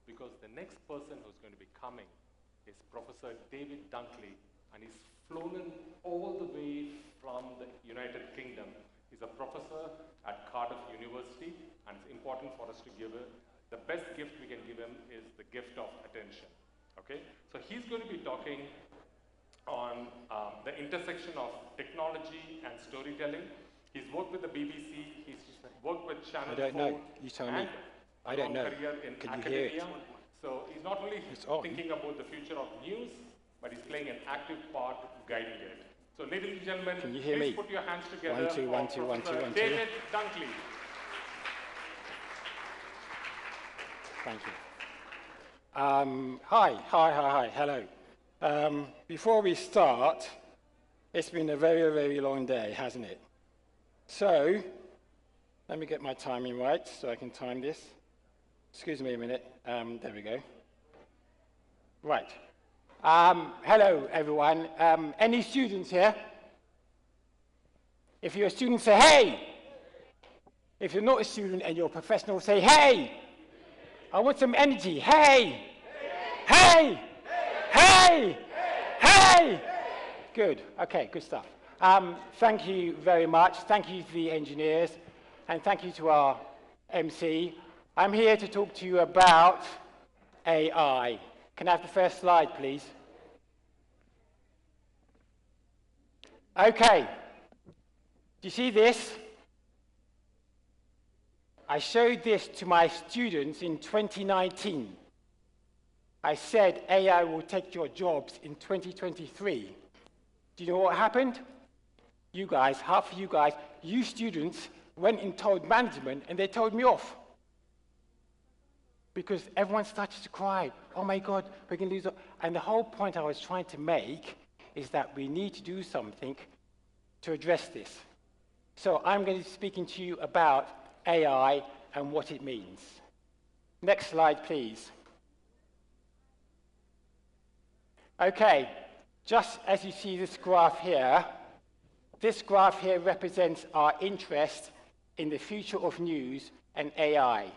because the next person who's going to be coming is Professor David Dunkley, and he's flown in all the way from the United Kingdom. He's a professor at Cardiff University, and it's important for us to give him, the best gift we can give him is the gift of attention, okay? So he's going to be talking on the intersection of technology and storytelling. He's worked with the BBC, he's worked with Channel 4. I don't know, you tell me. I don't know. Career in Can academia. you hear it? So he's not only thinking about the future of news, but he's playing an active part guiding it. So ladies and gentlemen, can you hear please me? Put your hands together 1 2 1 2 1 2 1 2. David Dunkley. Thank you. Hi, hello. Before we start, it's been a very, very long day, hasn't it? So, let me get my timing right so I can time this. Excuse me a minute. There we go. Right. Hello, everyone. Any students here? If you're a student, say hey. If you're not a student and you're a professional, say hey. I want some energy. Hey! Hey! Hey! Hey! Good. Okay, good stuff. Thank you very much. Thank you to the engineers, and thank you to our MC. I'm here to talk to you about AI. Can I have the first slide, please? Okay. Do you see this? I showed this to my students in 2019. I said AI will take your jobs in 2023. Do you know what happened? You guys, half of you guys, you students, went and told management, and they told me off. Because everyone started to cry. Oh my God, we're going to lose. And the whole point I was trying to make is that we need to do something to address this. So I'm going to be speaking to you about AI and what it means. Next slide, please. Okay, just as you see this graph here represents our interest in the future of news and AI.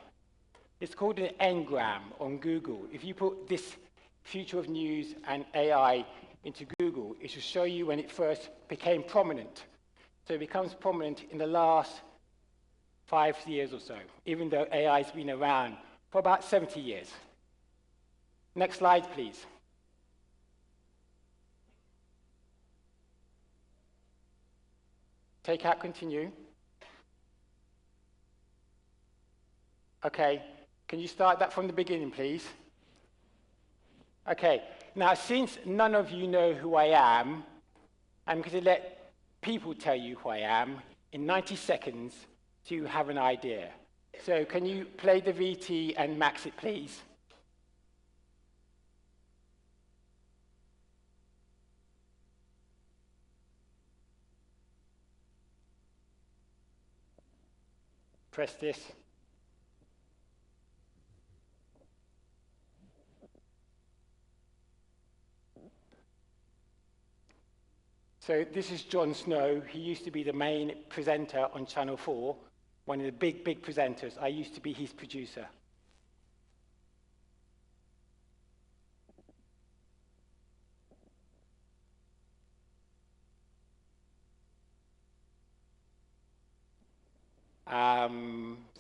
It's called an engram on Google. If you put this future of news and AI into Google, it will show you when it first became prominent. So it becomes prominent in the last 5 years or so, even though AI has been around for about 70 years. Next slide, please. Take out, continue. Okay, can you start that from the beginning, please? Okay, now since none of you know who I am, I'm going to let people tell you who I am in 90 seconds to have an idea. So can you play the VT and max it, please? Press this. So this is Jon Snow. He used to be the main presenter on Channel 4, one of the big, big presenters. I used to be his producer.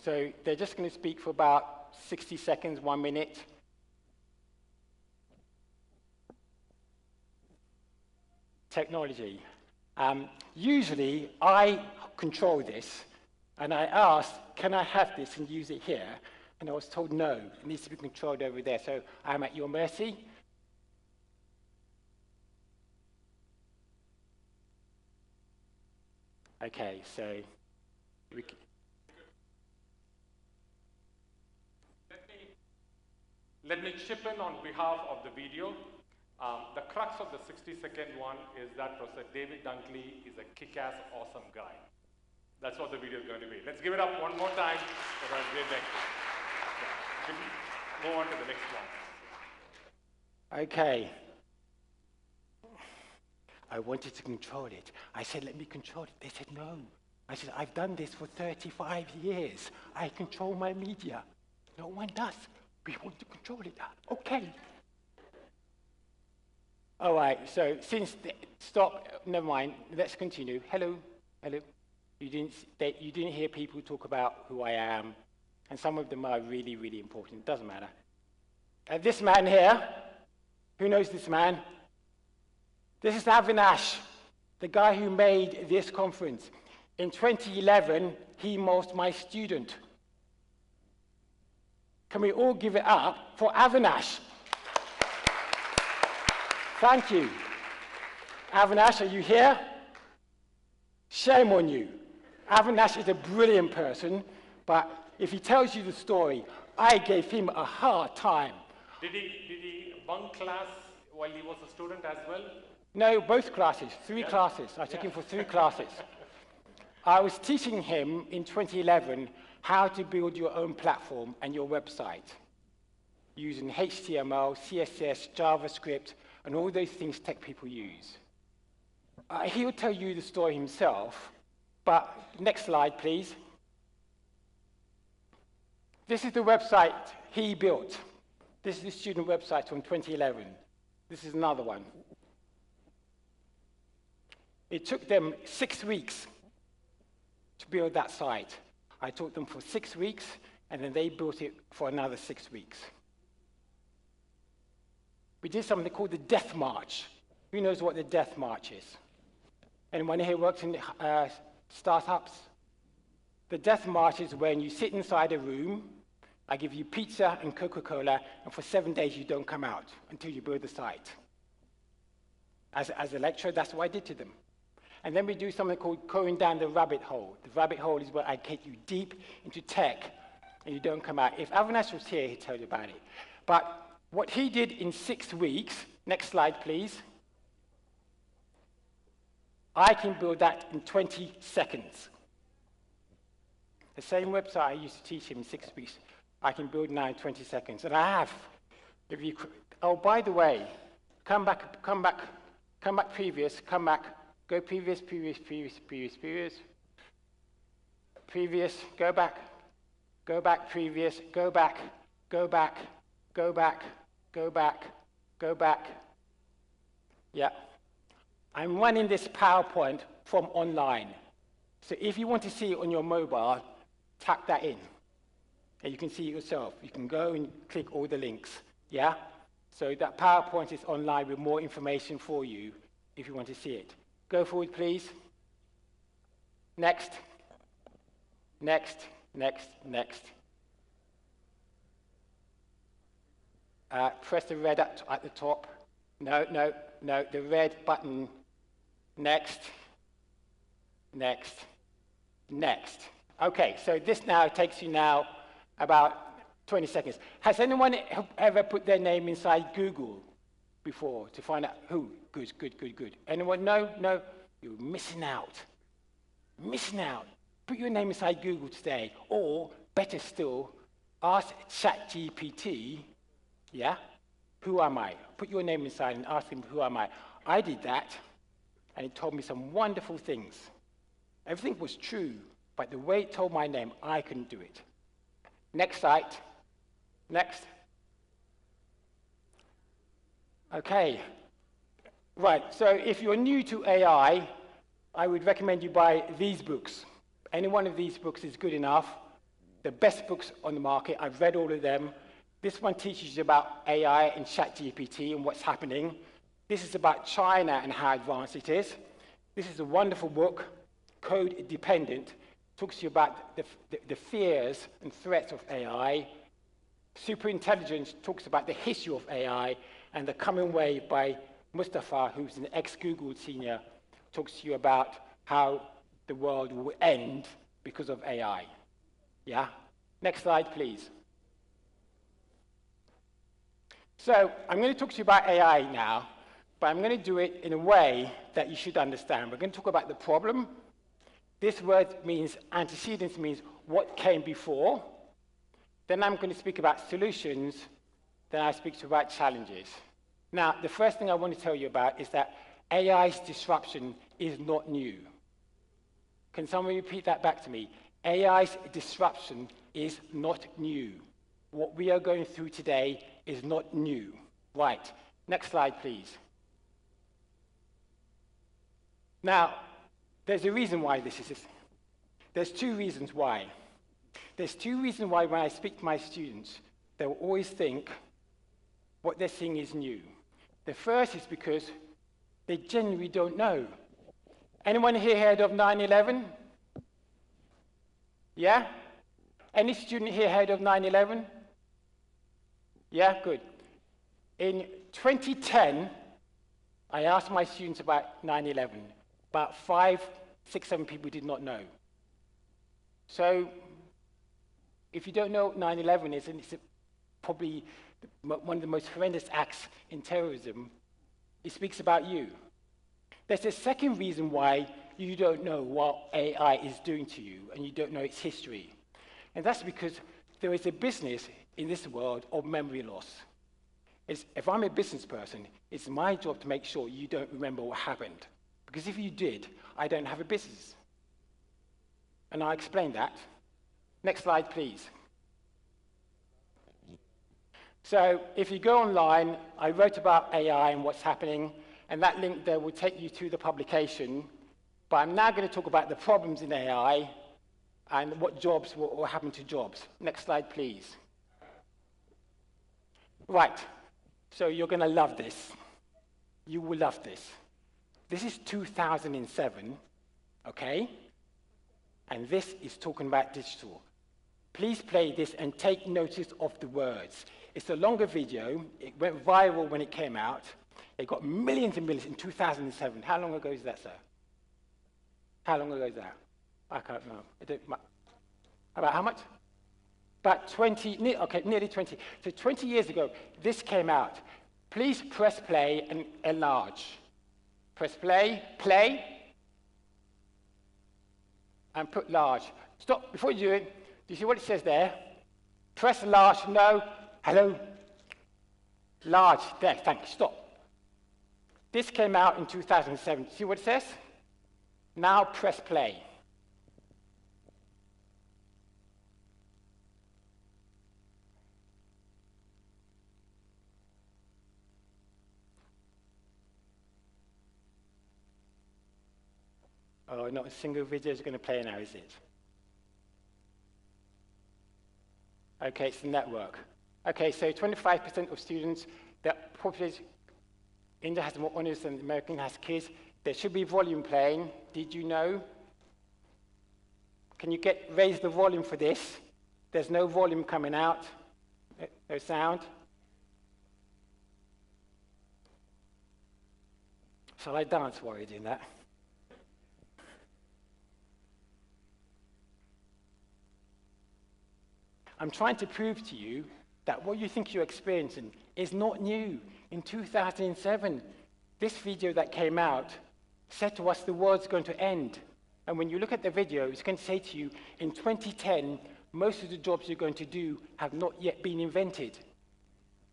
So they're just going to speak for about 60 seconds, 1 minute. Technology. Usually, I control this, and I asked, can I have this and use it here? And I was told, no, it needs to be controlled over there, so I'm at your mercy. Okay, so Let me chip in on behalf of the video. The crux of the 60-second one is that Professor David Dunkley is a kick-ass, awesome guy. That's what the video is going to be. Let's give it up one more time for David Dunkley. Move on to the next one. Okay. I wanted to control it. I said, let me control it. They said, no. I said, I've done this for 35 years. I control my media. No one does. We want to control it. Okay. All right, so stop, never mind, let's continue. Hello, hello. You didn't hear people talk about who I am, and some of them are really, really important. Doesn't matter. This man here, who knows this man? This is Avinash, the guy who made this conference. In 2011, he was my student. Can we all give it up for Avinash? Thank you. Avinash, are you here? Shame on you. Avinash is a brilliant person, but if he tells you the story, I gave him a hard time. Did he bunk class while he was a student as well? No, both classes, three classes. I took him for 3 classes. I was teaching him in 2011 how to build your own platform and your website using HTML, CSS, JavaScript, and all those things tech people use. He'll tell you the story himself, but next slide, please. This is the website he built. This is the student website from 2011. This is another one. It took them 6 weeks to build that site. I taught them for 6 weeks, and then they built it for another 6 weeks. We did something called the Death March. Who knows what the Death March is? Anyone here works in startups? The Death March is when you sit inside a room, I give you pizza and Coca-Cola, and for 7 days you don't come out until you build the site. As a lecturer, that's what I did to them. And then we do something called going down the rabbit hole. The rabbit hole is where I take you deep into tech, and you don't come out. If Avinash was here, he'd tell you about it. But what he did in 6 weeks, next slide, please, I can build that in 20 seconds. The same website I used to teach him in 6 weeks, I can build now in 20 seconds. And I have. Oh, by the way, come back, previous, go previous, go back, previous, go back. Yeah. I'm running this PowerPoint from online. So if you want to see it on your mobile, tap that in. And you can see it yourself. You can go and click all the links. Yeah? So that PowerPoint is online with more information for you if you want to see it. Go forward, please. Next. Press the red at the top. No, the red button. Next. Okay, so this now takes you now about 20 seconds. Has anyone ever put their name inside Google before to find out who? Good. Anyone? No? You're missing out. Put your name inside Google today, or better still, ask ChatGPT, yeah? Who am I? Put your name inside and ask him, who am I? I did that, and it told me some wonderful things. Everything was true, but the way it told my name, I couldn't do it. Next site. Next. Okay. Right, so if you're new to AI, I would recommend you buy these books. Any one of these books is good enough. The best books on the market, I've read all of them. This one teaches you about AI and ChatGPT and what's happening. This is about China and how advanced it is. This is a wonderful book, Code Dependent. Talks to you about the fears and threats of AI. Superintelligence talks about the history of AI, and The Coming Wave by Mustafa, who's an ex-Google senior, talks to you about how the world will end because of AI. Yeah? Next slide, please. So I'm going to talk to you about AI now, but I'm going to do it in a way that you should understand. We're going to talk about the problem. This word means antecedents, means what came before. Then I'm going to speak about solutions. Then I speak to you about challenges. Now, the first thing I want to tell you about is that AI's disruption is not new. Can someone repeat that back to me? AI's disruption is not new. what we are going through today is not new. Right, next slide, please. Now, there's a reason why this is. There's two reasons why. There's two reasons why when I speak to my students, they'll always think what they're seeing is new. The first is because they genuinely don't know. Anyone here heard of 9/11? Yeah? Any student here heard of 9/11? Yeah, good. In 2010, I asked my students about 9/11. About 5, 6, 7 people did not know. So, if you don't know what 9/11 is, and it's probably one of the most horrendous acts in terrorism, it speaks about you. There's a second reason why you don't know what AI is doing to you, and you don't know its history. And that's because there is a business in this world of memory loss. If I'm a business person, it's my job to make sure you don't remember what happened. Because if you did, I don't have a business. And I'll explain that. Next slide, please. So if you go online, I wrote about AI and what's happening, and that link there will take you to the publication. But I'm now going to talk about the problems in AI and what jobs will happen to jobs. Next slide, please. Right, so you're going to love this. You will love this. This is 2007, okay? And this is talking about digital. Please play this and take notice of the words. It's a longer video. It went viral when it came out. It got millions and millions in 2007. How long ago is that, sir? How long ago is that? I can't know. About how much? About 20, okay, nearly 20. So 20 years ago, this came out. Please press play and enlarge. Press play, and put large. Stop, before you do it, do you see what it says there? Press large, no, hello. Large, there, thank you, stop. This came out in 2007. See what it says? Now press play. Oh, not a single video is going to play now, is it? Okay, it's the network. Okay, so 25% of students, the population, India has more honors than American has kids. There should be volume playing. Did you know? Can you raise the volume for this? There's no volume coming out. No sound. Shall I dance while you're doing that? I'm trying to prove to you that what you think you're experiencing is not new. In 2007, this video that came out said to us the world's going to end. And when you look at the video, it's going to say to you, in 2010, most of the jobs you're going to do have not yet been invented.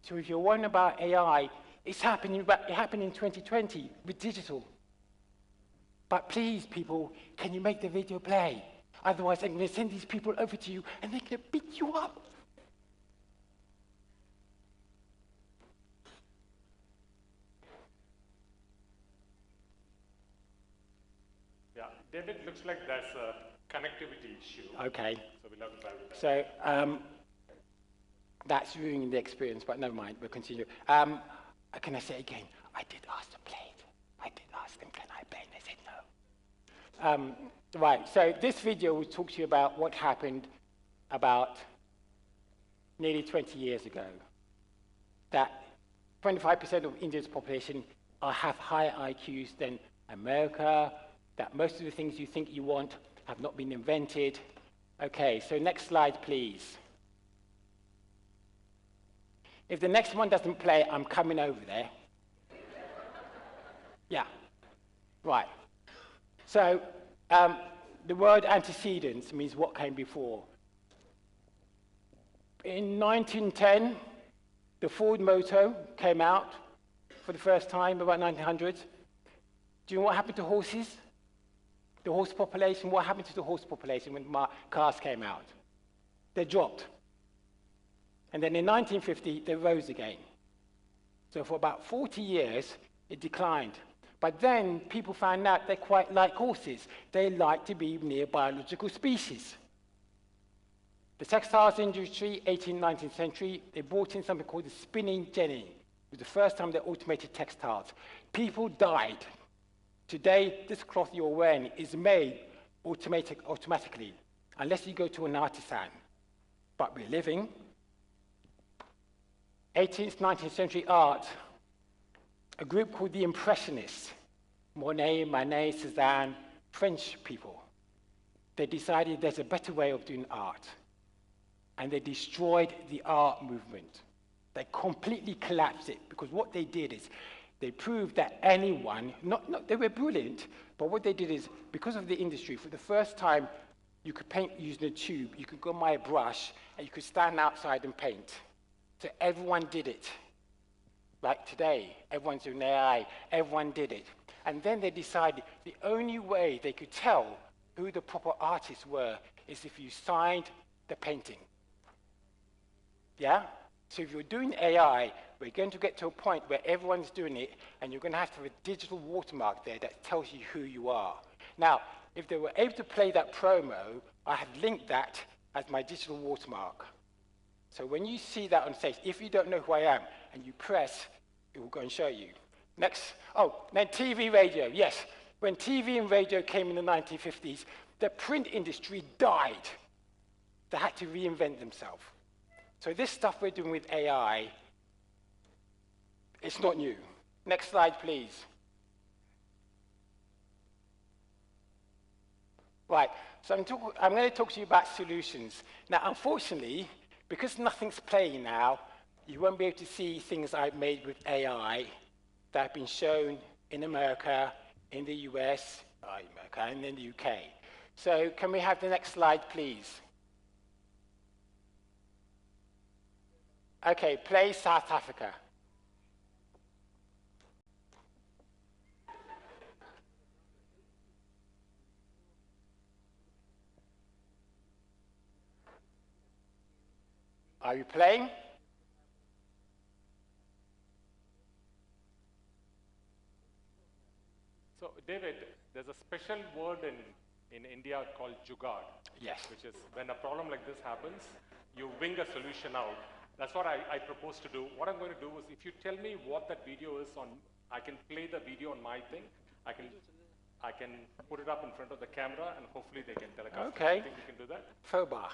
So if you're worrying about AI, it happened in 2020 with digital. But please, people, can you make the video play? Otherwise, I'm going to send these people over to you, and they're going to beat you up. Yeah, David, looks like there's a connectivity issue. Okay. So we'll have to try with that. So that's ruining the experience, but never mind, we'll continue. Can I say it again? I did ask them to play it. I did ask them, can I play it? And they said no. Right, so this video will talk to you about what happened about nearly 20 years ago. That 25% of India's population have higher IQs than America, that most of the things you think you want have not been invented. Okay, so next slide, please. If the next one doesn't play, I'm coming over there. Yeah, right. So, the word antecedents means what came before. In 1910, the Ford motor came out for the first time, about 1900. Do you know what happened to horses? The horse population, what happened to the horse population when cars came out? They dropped. And then in 1950, they rose again. So for about 40 years, it declined. But then people found out they quite like horses. They like to be near biological species. The textiles industry, 18th, 19th century, they brought in something called the spinning jenny. It was the first time they automated textiles. People died. Today, this cloth you're wearing is made automatically, unless you go to an artisan. But we're living. 18th, 19th century art, a group called the Impressionists, Monet, Manet, Cézanne, French people. They decided there's a better way of doing art. And they destroyed the art movement. They completely collapsed it, because what they did is they proved that anyone, they were brilliant, but what they did is, because of the industry, for the first time, you could paint using a tube, you could go buy a brush, and you could stand outside and paint. So everyone did it. Like today, everyone's doing AI, everyone did it. And then they decided the only way they could tell who the proper artists were is if you signed the painting. Yeah? So if you're doing AI, we're going to get to a point where everyone's doing it, and you're going to have a digital watermark there that tells you who you are. Now, if they were able to play that promo, I have linked that as my digital watermark. So when you see that on stage, if you don't know who I am, and you press, it will go and show you. Next, then TV, radio, yes. When TV and radio came in the 1950s, the print industry died. They had to reinvent themselves. So this stuff we're doing with AI, it's not new. Next slide, please. Right, so I'm going to talk to you about solutions. Now, unfortunately, because nothing's playing now, you won't be able to see things I've made with AI that have been shown in America, in the US, and in the UK. So can we have the next slide, please? Okay, play South Africa. Are you playing? So, David, there's a special word in India called jugaad. Yes. Which is when a problem like this happens, you wing a solution out. That's what I propose to do. What I'm going to do is, if you tell me what that video is on, I can play the video on my thing. I can put it up in front of the camera, and hopefully they can telecast. Okay. You think you can do that? Fobar.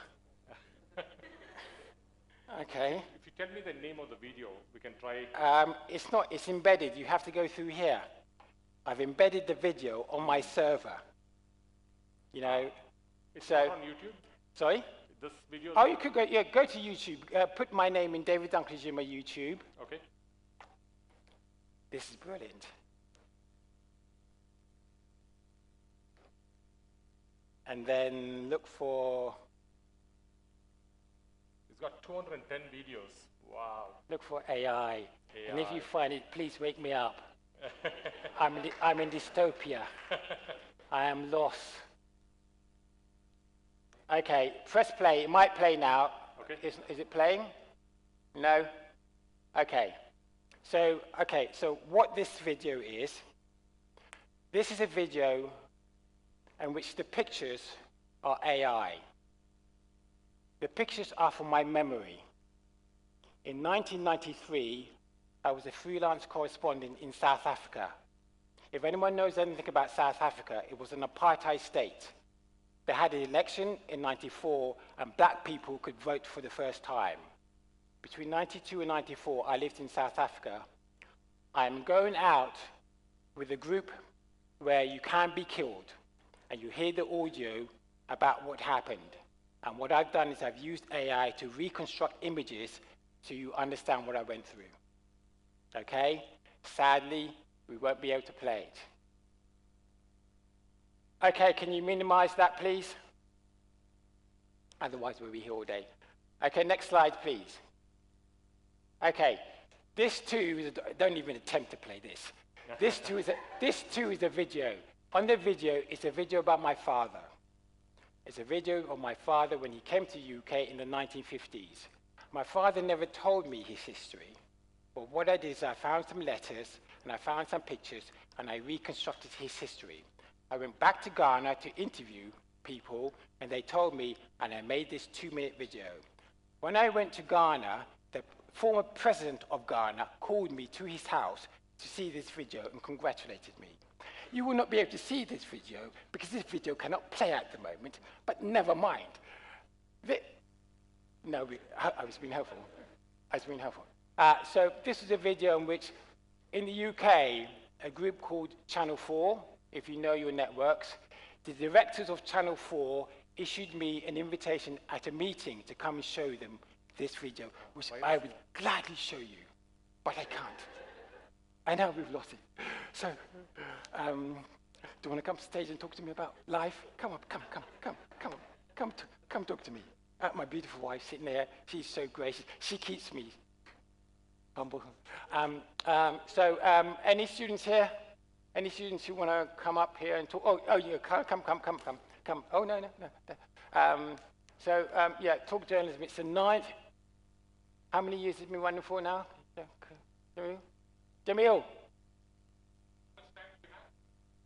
Okay. If you tell me the name of the video, we can try. It's embedded. You have to go through here. I've embedded the video on my server. You know, it's not on YouTube? Sorry? This video? Oh, you could go to YouTube. Put my name in David Dunkley's in my YouTube. Okay. This is brilliant. And then look for... It's got 210 videos. Wow. Look for AI. And if you find it, please wake me up. I'm in dystopia. I am lost. Okay, press play. It might play now. Okay. Is it playing? No? Okay. So what this video is, this is a video in which the pictures are AI. The pictures are from my memory. In 1993, I was a freelance correspondent in South Africa. If anyone knows anything about South Africa, it was an apartheid state. They had an election in 94, and black people could vote for the first time. Between 92 and 94, I lived in South Africa. I'm going out with a group where you can be killed, and you hear the audio about what happened. And what I've done is I've used AI to reconstruct images so you understand what I went through. Okay? Sadly, we won't be able to play it. Okay, can you minimize that, please? Otherwise, we'll be here all day. Okay, next slide, please. Okay, this too is don't even attempt to play this. This too is a video. On the video, it's a video about my father. It's a video of my father when he came to UK in the 1950s. My father never told me his history, but what I did is I found some letters, and I found some pictures, and I reconstructed his history. I went back to Ghana to interview people, and they told me, and I made this 2-minute video. When I went to Ghana, the former president of Ghana called me to his house to see this video and congratulated me. You will not be able to see this video because this video cannot play at the moment, but never mind. I was being helpful. So this is a video in which, in the UK, a group called Channel 4, if you know your networks, the directors of Channel 4 issued me an invitation at a meeting to come and show them this video, which I would gladly show you, but I can't. I know we've lost it. So, do you want to come to stage and talk to me about life? Come on, come talk to me. My beautiful wife sitting there, she's so gracious. She keeps me humble. Any students here? Any students who want to come up here and talk? Oh, yeah, come. Oh, no. Yeah, talk journalism. It's the 9th. How many years has it been running for now? Jamil?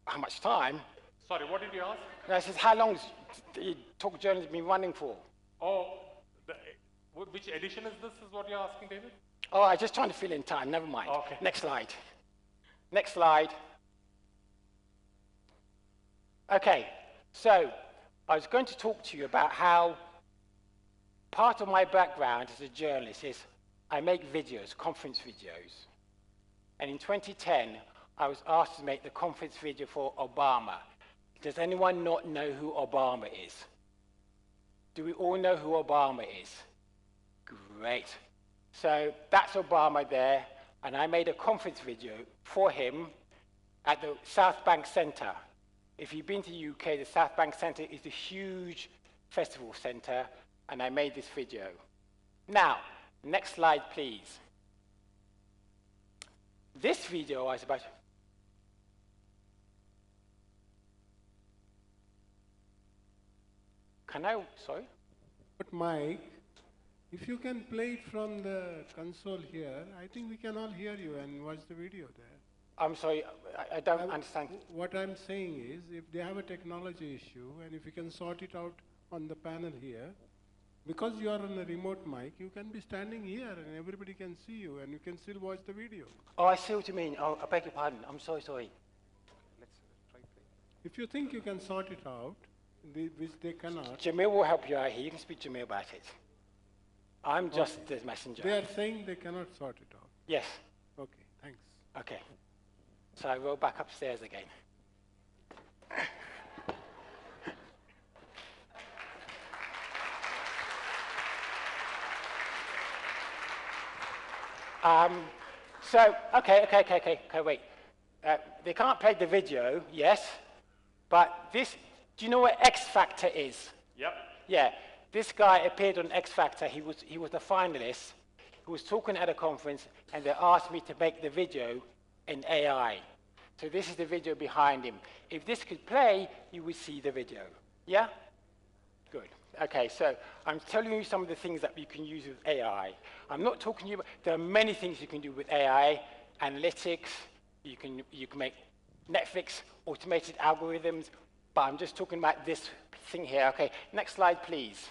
How much time? Sorry, what did you ask? No, I said, how long has talk journalism been running for? Oh, which edition is this, is what you're asking, David? Oh, I'm just trying to fill in time, never mind. Okay. Next slide. Okay, so I was going to talk to you about how part of my background as a journalist is I make videos, conference videos. And in 2010, I was asked to make the conference video for Obama. Does anyone not know who Obama is? Do we all know who Obama is? Great. So that's Obama there, and I made a conference video for him at the South Bank Centre. If you've been to the UK, the South Bank Centre is a huge festival centre, and I made this video. Now, next slide, please. This video is about... Sorry? But Mike, if you can play it from the console here, I think we can all hear you and watch the video there. I'm sorry, I don't understand. What I'm saying is, if they have a technology issue, and if you can sort it out on the panel here, because you are on a remote mic, you can be standing here and everybody can see you and you can still watch the video. Oh, I see what you mean. Oh, I beg your pardon. I'm sorry. Let's try play. If you think you can sort it out, which they cannot. Jamil will help you out here. You can speak to me about it. I'm just the messenger. They are saying they cannot sort it out. Yes. Okay, thanks. Okay. So I roll back upstairs again. Okay, wait. They can't play the video, yes, but this, do you know what X Factor is? Yep. Yeah, this guy appeared on X Factor. He was a finalist who was talking at a conference, and they asked me to make the video in AI. So this is the video behind him. If this could play, you would see the video. Yeah? Good. Okay, so I'm telling you some of the things that you can use with AI. I'm not talking to you about, there are many things you can do with AI, analytics, you can make Netflix, automated algorithms, but I'm just talking about this thing here. Okay, next slide, please.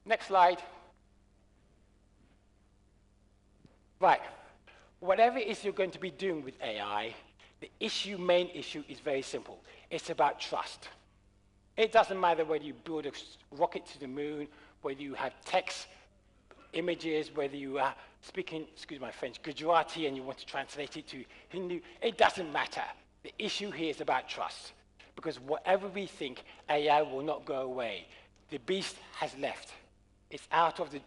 Next slide. Right. Whatever it is you're going to be doing with AI, the main issue is very simple. It's about trust. It doesn't matter whether you build a rocket to the moon, whether you have text, images, whether you are speaking, excuse my French, Gujarati and you want to translate it to Hindu. It doesn't matter. The issue here is about trust. Because whatever we think, AI will not go away. The beast has left. It's out of the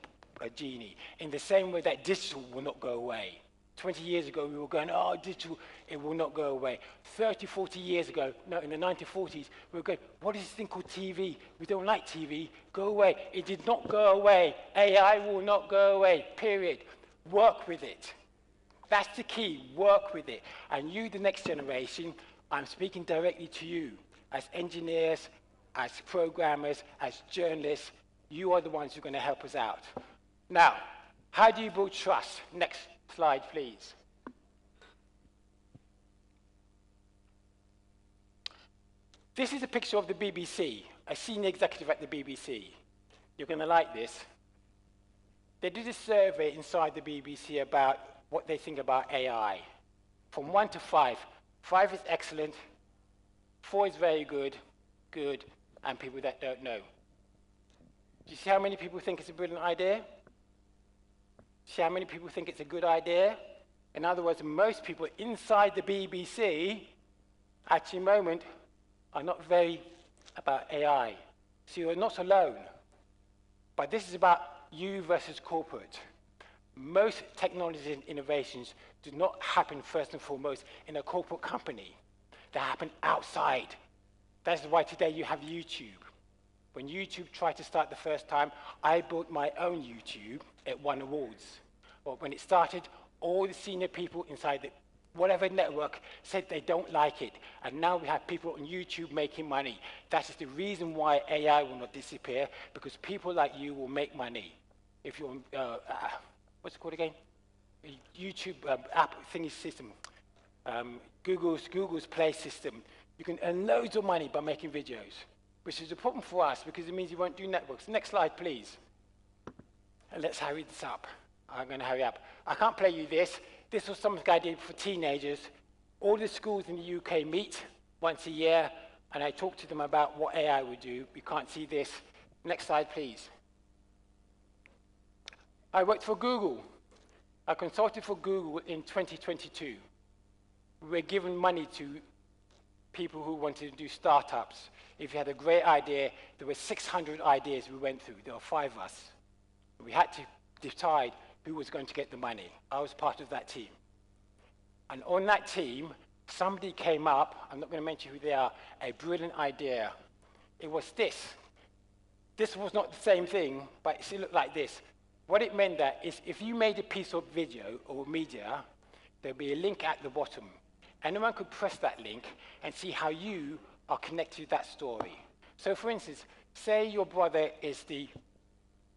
genie. In the same way that digital will not go away. 20 years ago, we were going, oh, digital, it will not go away. 30, 40 years ago, no, in the 1940s, we were going, what is this thing called TV? We don't like TV. Go away. It did not go away. AI will not go away, period. Work with it. That's the key. Work with it. And you, the next generation, I'm speaking directly to you. As engineers, as programmers, as journalists, you are the ones who are going to help us out. Now, how do you build trust? Next slide, please. This is a picture of the BBC, a senior executive at the BBC. You're going to like this. They did a survey inside the BBC about what they think about AI. From 1 to 5. 5 is excellent, 4 is very good, and people that don't know. Do you see how many people think it's a brilliant idea? See how many people think it's a good idea? In other words, most people inside the BBC at the moment are not very about AI. So you're not alone. But this is about you versus corporate. Most technology and innovations do not happen first and foremost in a corporate company. They happen outside. That's why today you have YouTube. When YouTube tried to start the first time, I built my own YouTube. It won awards. But when it started, all the senior people inside the whatever network said they don't like it. And now we have people on YouTube making money. That is the reason why AI will not disappear, because people like you will make money. If you're on, what's it called again? YouTube app thingy system. Google's Play system. You can earn loads of money by making videos, which is a problem for us because it means you won't do networks. Next slide, please. And let's hurry this up. I'm going to hurry up. I can't play you this. This was something I did for teenagers. All the schools in the UK meet once a year, and I talk to them about what AI would do. We can't see this. Next slide, please. I worked for Google. I consulted for Google in 2022. We were given money to people who wanted to do startups. If you had a great idea, there were 600 ideas we went through. There were 5 of us. We had to decide who was going to get the money. I was part of that team. And on that team, somebody came up, I'm not going to mention who they are, a brilliant idea. It was this. This was not the same thing, but it looked like this. What it meant that is if you made a piece of video or media, there'd be a link at the bottom. Anyone could press that link and see how you are connected to that story. So for instance, say your brother is the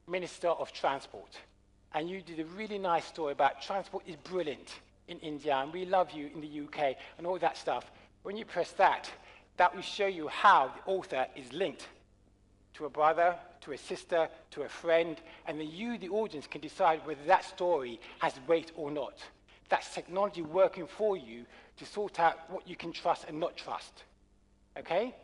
Minister of Transport, and you did a really nice story about transport is brilliant in India, and we love you in the UK, and all that stuff. When you press that, that will show you how the author is linked to a brother, to a sister, to a friend, and then you, the audience, can decide whether that story has weight or not. That's technology working for you to sort out what you can trust and not trust. Okay?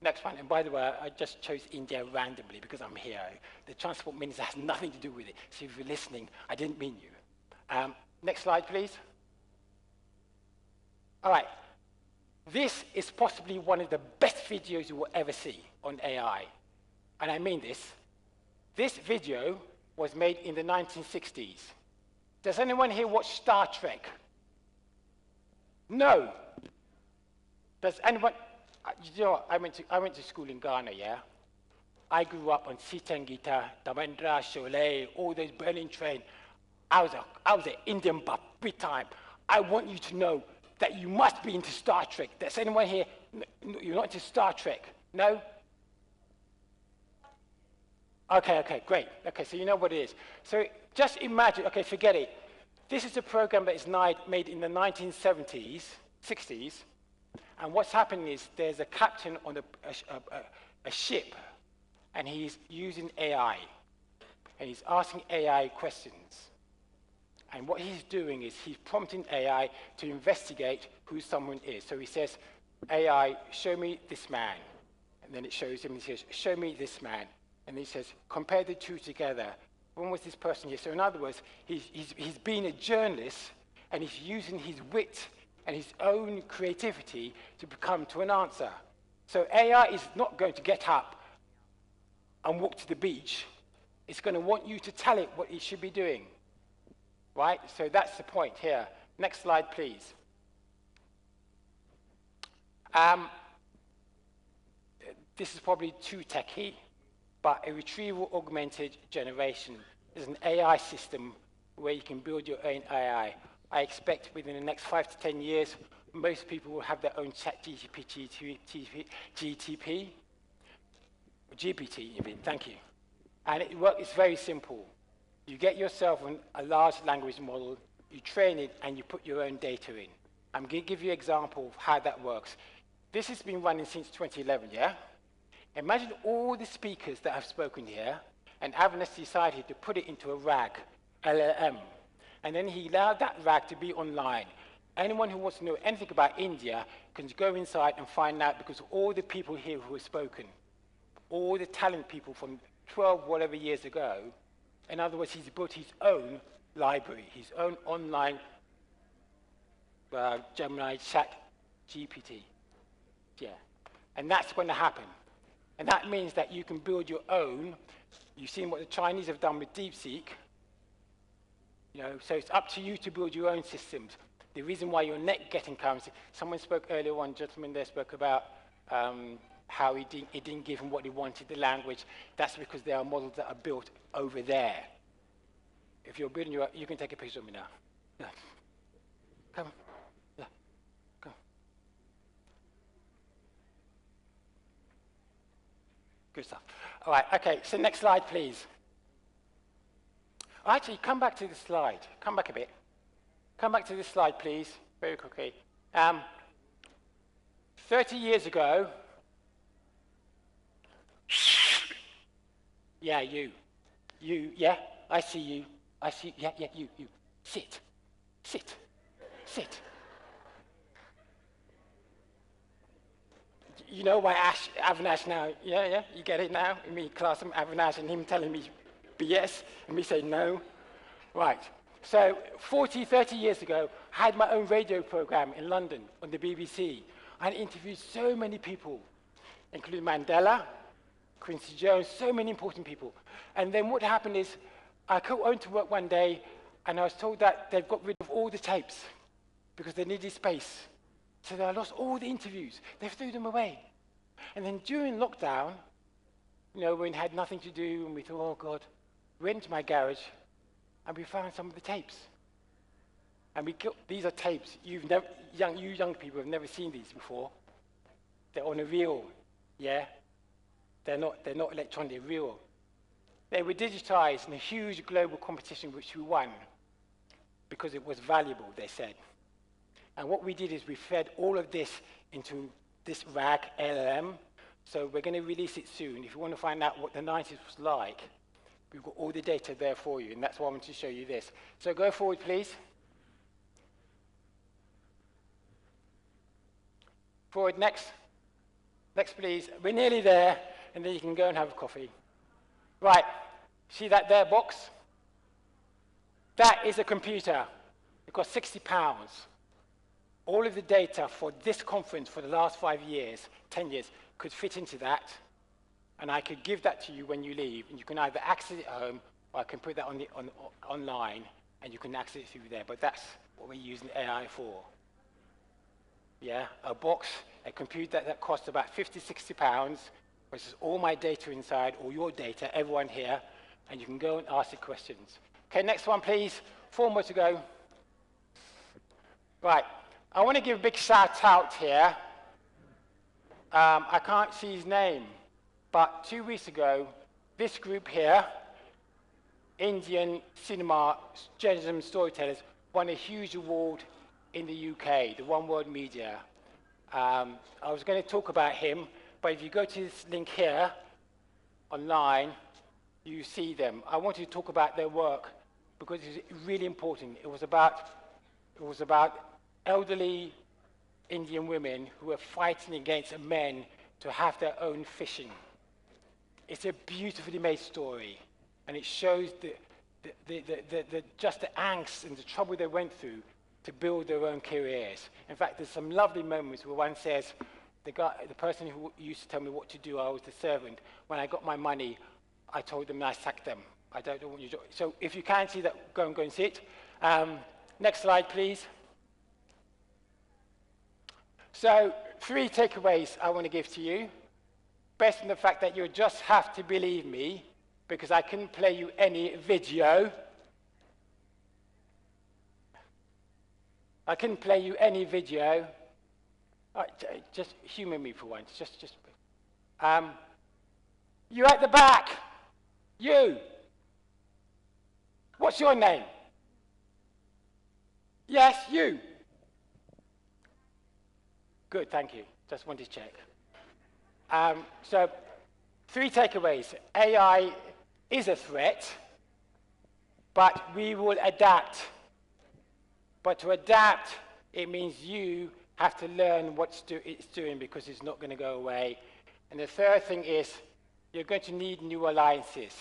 Next one, and by the way, I just chose India randomly because I'm here. The transport minister has nothing to do with it. So if you're listening, I didn't mean you. Next slide, please. All right. This is possibly one of the best videos you will ever see on AI. And I mean this. This video was made in the 1960s. Does anyone here watch Star Trek? No. Does anyone? You know, I went to school in Ghana, yeah? I grew up on Sitangita, Damendra, Cholet, all those burning train. I was an Indian buff, big time. I want you to know that you must be into Star Trek. Does anyone here, you're not into Star Trek? No? Okay, great. Okay, so you know what it is. So just imagine, okay, forget it. This is a program that is made in the 1970s, 60s, and what's happening is there's a captain on a ship, and he's using AI, and he's asking AI questions. And what he's doing is he's prompting AI to investigate who someone is. So he says, AI, show me this man. And then it shows him, and he says, show me this man. And he says, compare the two together. When was this person here? So in other words, he's being a journalist, and he's using his wit and his own creativity to come to an answer. So AI is not going to get up and walk to the beach. It's going to want you to tell it what it should be doing. Right? So that's the point here. Next slide, please. This is probably too techy, but a retrieval augmented generation is an AI system where you can build your own AI. I expect within the next 5 to 10 years, most people will have their own GPT, even, thank you. And it's very simple. You get yourself a large language model, you train it, and you put your own data in. I'm going to give you an example of how that works. This has been running since 2011, yeah? Imagine all the speakers that have spoken here, and Avinash decided to put it into a RAG, LLM. And then he allowed that RAG to be online. Anyone who wants to know anything about India can go inside and find out, because all the people here who have spoken, all the talent people from 12 whatever years ago, in other words, he's built his own library, his own online Gemini chat GPT. Yeah. And that's going to happen. And that means that you can build your own. You've seen what the Chinese have done with DeepSeek. You know, so it's up to you to build your own systems. The reason why you're not getting currency, someone spoke earlier, one gentleman there spoke about how it didn't give him what he wanted, the language. That's because there are models that are built over there. If you're building your, you can take a picture of me now. Yeah. Come on. Yeah. Come on. Good stuff. All right, okay, so next slide, please. Actually, come back to the slide. Come back a bit. Come back to this slide, please, very quickly. 30 years ago, yeah, you, yeah, I see you. I see, yeah, you. Sit. You know why Avinash now, yeah, you get it now? Me classing Avinash and him telling me BS, and me saying no. Right, so 40, 30 years ago, I had my own radio program in London on the BBC. I interviewed so many people, including Mandela, Quincy Jones, so many important people. And then what happened is, I went to work one day, and I was told that they've got rid of all the tapes because they needed space. So I lost all the interviews. They threw them away. And then during lockdown, you know, when we had nothing to do, and we thought, oh God, we went to my garage, and we found some of the tapes. And these are tapes. You young people have never seen these before. They're on a reel, yeah? They're not electronic, they're real. They were digitized in a huge global competition which we won because it was valuable, they said. And what we did is we fed all of this into this RAG LLM. So we're going to release it soon. If you want to find out what the 90s was like, we've got all the data there for you, and that's why I want to show you this. So go forward, please. Forward, next. Next, please. We're nearly there, and then you can go and have a coffee. Right, see that there box? That is a computer. It costs £60. All of the data for this conference for the last 5 years, 10 years, could fit into that. And I could give that to you when you leave. And you can either access it at home, or I can put that online, and you can access it through there. But that's what we're using AI for. Yeah, a box, a computer that costs about £50, £60, which is all my data inside, all your data, everyone here, and you can go and ask the questions. Okay, next one, please. 4 more to go. Right, I want to give a big shout out here. I can't see his name, but 2 weeks ago, this group here, Indian cinema journalism storytellers, won a huge award in the UK, the One World Media. I was going to talk about him, but if you go to this link here, online, you see them. I wanted to talk about their work because it's really important. It was about elderly Indian women who were fighting against men to have their own fishing. It's a beautifully made story, and it shows just the angst and the trouble they went through to build their own careers. In fact, there's some lovely moments where one says, the person who used to tell me what to do, I was the servant. When I got my money, I told them I sacked them. I don't know what you do. So if you can see that, go and see it. Next slide, please. So 3 takeaways I want to give to you, based on the fact that you just have to believe me, because I couldn't play you any video. I couldn't play you any video. Just humor me for once. You at the back. You. What's your name? Yes, you. Good, thank you. Just wanted to check. So, 3 takeaways. AI is a threat, but we will adapt. But to adapt, it means you have to learn what it's doing because it's not going to go away. And the third thing is you're going to need new alliances,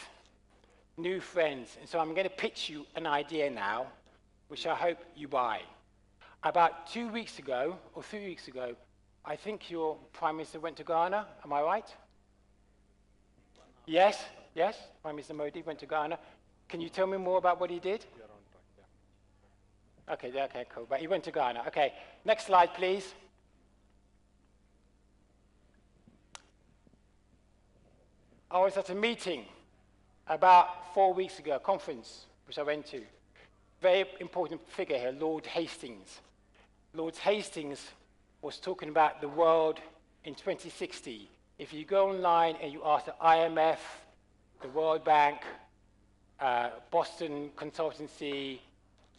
new friends. And so I'm going to pitch you an idea now, which I hope you buy. About 2 weeks ago, or 3 weeks ago, I think your Prime Minister went to Ghana. Am I right? Yes, yes, Prime Minister Modi went to Ghana. Can you tell me more about what he did? You're on track, yeah. Okay, cool. But he went to Ghana. Okay, next slide, please. I was at a meeting about 4 weeks ago, a conference which I went to. Very important figure here, Lord Hastings. Lord Hastings was talking about the world in 2060. If you go online and you ask the IMF, the World Bank, Boston Consultancy,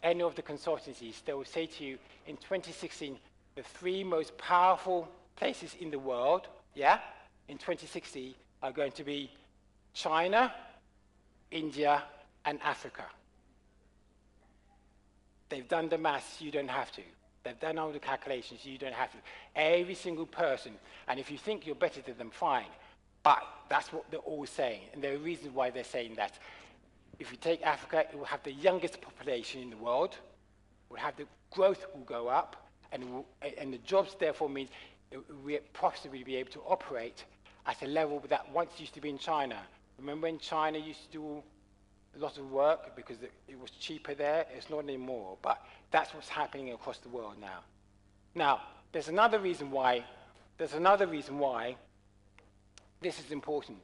any of the consultancies, they will say to you, in 2016, the 3 most powerful places in the world, in 2060, are going to be China, India, and Africa. They've done the maths, you don't have to. They've done all the calculations, you don't have to. Every single person, and if you think you're better than them, fine. But that's what they're all saying, and there are reasons why they're saying that. If you take Africa, it will have the youngest population in the world, will have the growth will go up, and the jobs therefore means we'll possibly be able to operate at a level that once used to be in China. Remember when China used to do a lot of work because it was cheaper there? It's not anymore, but that's what's happening across the world now. Now, there's another reason why this is important.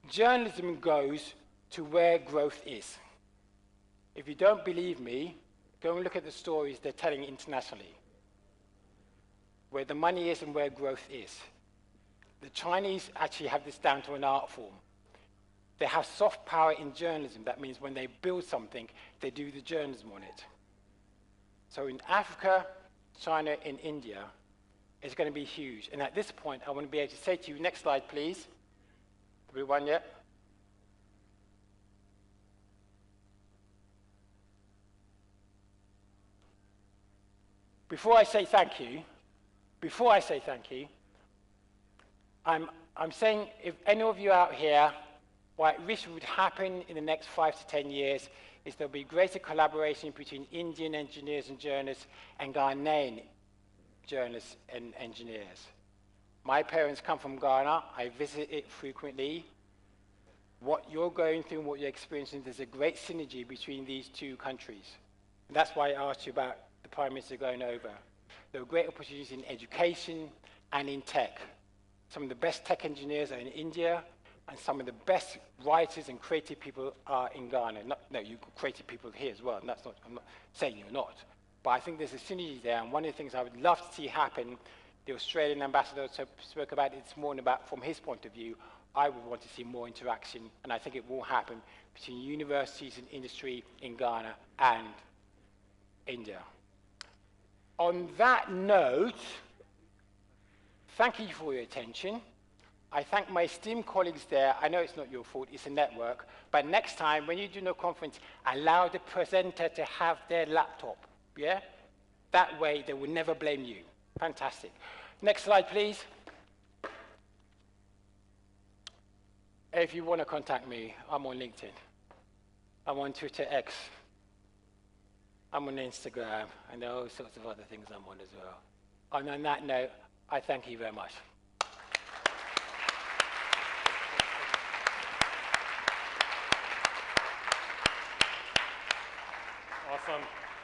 Journalism goes to where growth is. If you don't believe me, go and look at the stories they're telling internationally, where the money is and where growth is. The Chinese actually have this down to an art form. They have soft power in journalism. That means when they build something, they do the journalism on it. So in Africa, China, and India, it's going to be huge. And at this point, I want to be able to say to you, next slide, please. Everyone yet? Before I say thank you, I'm saying if any of you out here, what I wish would happen in the next 5 to 10 years is there'll be greater collaboration between Indian engineers and journalists and Ghanaian journalists and engineers. My parents come from Ghana. I visit it frequently. What you're going through and what you're experiencing, there's a great synergy between these 2 countries. And that's why I asked you about the Prime Minister going over. There are great opportunities in education and in tech. Some of the best tech engineers are in India, and some of the best writers and creative people are in Ghana. No, you've got creative people here as well, and that's not, I'm not saying you're not. But I think there's a synergy there, and one of the things I would love to see happen, the Australian ambassador spoke about it this morning, about from his point of view, I would want to see more interaction, and I think it will happen between universities and industry in Ghana and India. On that note, thank you for your attention. I thank my esteemed colleagues there. I know it's not your fault, it's a network. But next time, when you do no conference, allow the presenter to have their laptop, yeah? That way, they will never blame you. Fantastic. Next slide, please. If you want to contact me, I'm on LinkedIn. I'm on Twitter X. I'm on Instagram, and there are all sorts of other things I'm on as well. And on that note, I thank you very much.